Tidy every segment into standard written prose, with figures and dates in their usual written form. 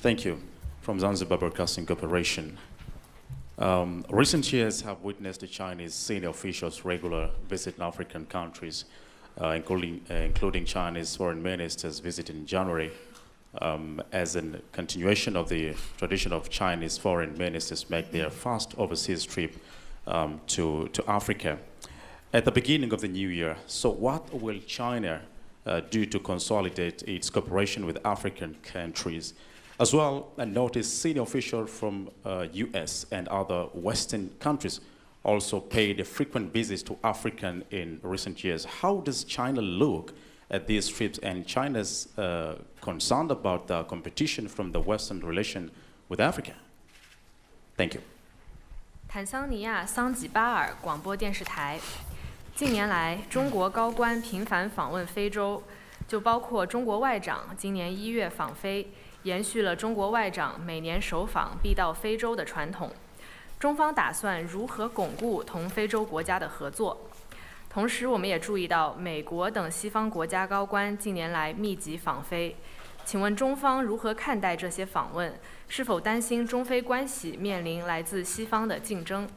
Thank you. From Zanzibar Broadcasting Corporation. Recent years have witnessed the Chinese senior officials regular visit African countries, including Chinese foreign ministers visiting in January, as a continuation of the tradition of Chinese foreign ministers make their first overseas trip to Africa. At the beginning of the new year, so what will China do to consolidate its cooperation with African countries? As well, I noticed senior officials from US and other Western countries also paid frequent visits to Africa in recent years. How does China look at these trips, and China's concerned about the competition from the Western relation with Africa? Thank you. 坦桑尼亚桑吉巴尔广播电视台。近年来，中国高官频繁访问非洲，就包括中国外长今年1月访非，延续了中国外长每年首访必到非洲的传统。中方打算如何巩固同非洲国家的合作？同时，我们也注意到美国等西方国家高官近年来密集访非。请问中方如何看待这些访问？是否担心中非关系面临来自西方的竞争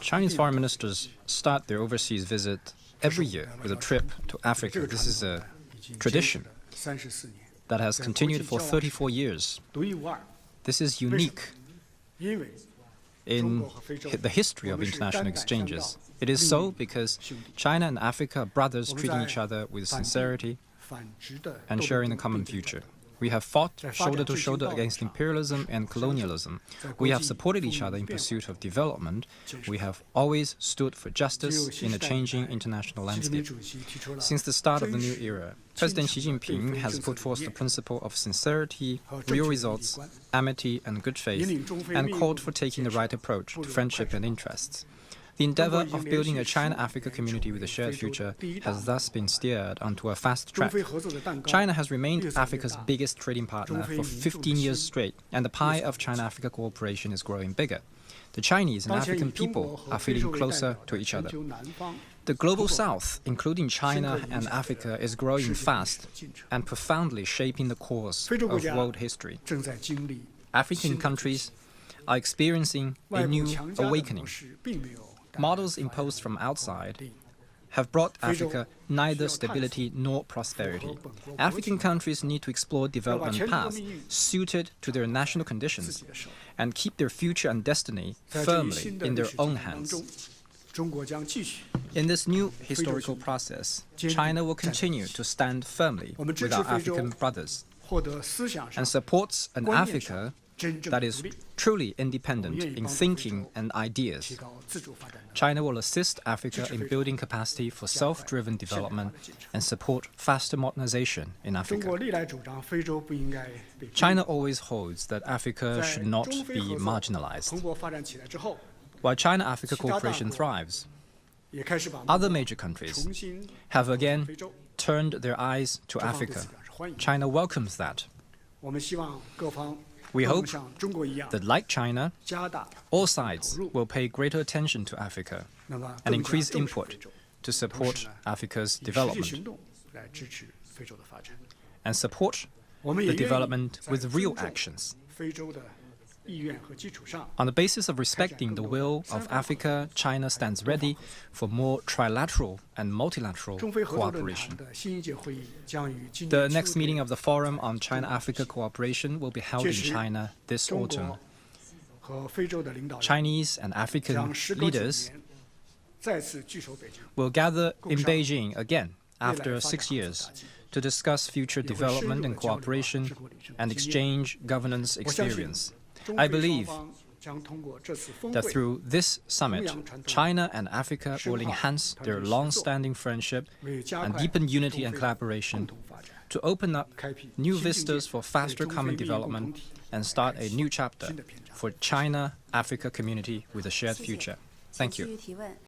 ？Chinese foreign ministers start their overseas visit every year with a trip to Africa. This is a tradition that has continued for 34 years. This is unique in the history of international exchanges. It is so because China and Africa are brothers treating each other with sincerity and sharing a common future. We have fought shoulder to shoulder against imperialism and colonialism. We have supported each other in pursuit of development. We have always stood for justice in a changing international landscape. Since the start of the new era, President Xi Jinping has put forth the principle of sincerity, real results, amity, and good faith, and called for taking the right approach to friendship and interests. The endeavor of building a China-Africa community with a shared future has thus been steered onto a fast track. China has remained Africa's biggest trading partner for 15 years straight, and the pie of China-Africa cooperation is growing bigger. The Chinese and African people are feeling closer to each other. The global south, including China and Africa, is growing fast and profoundly shaping the course of world history. African countries are experiencing a new awakening. Models imposed from outside have brought Africa neither stability nor prosperity. African countries need to explore development paths suited to their national conditions and keep their future and destiny firmly in their own hands. In this new historical process, China will continue to stand firmly with our African brothers and supports an Africa that is truly independent in thinking and ideas. China will assist Africa in building capacity for self-driven development and support faster modernization in Africa. China always holds that Africa should not be marginalized. While China-Africa cooperation thrives, other major countries have again turned their eyes to Africa. China welcomes that. We hope that, like China, all sides will pay greater attention to Africa and increase input to support Africa's development and support the development with real actions. On the basis of respecting the will of Africa, China stands ready for more trilateral and multilateral cooperation. The next meeting of the Forum on China-Africa Cooperation will be held in China this autumn. Chinese and African leaders will gather in Beijing again after 6 years to discuss future development and cooperation and exchange governance experience. I believe that through this summit, China and Africa will enhance their long-standing friendship and deepen unity and collaboration to open up new vistas for faster common development and start a new chapter for China-Africa community with a shared future. Thank you.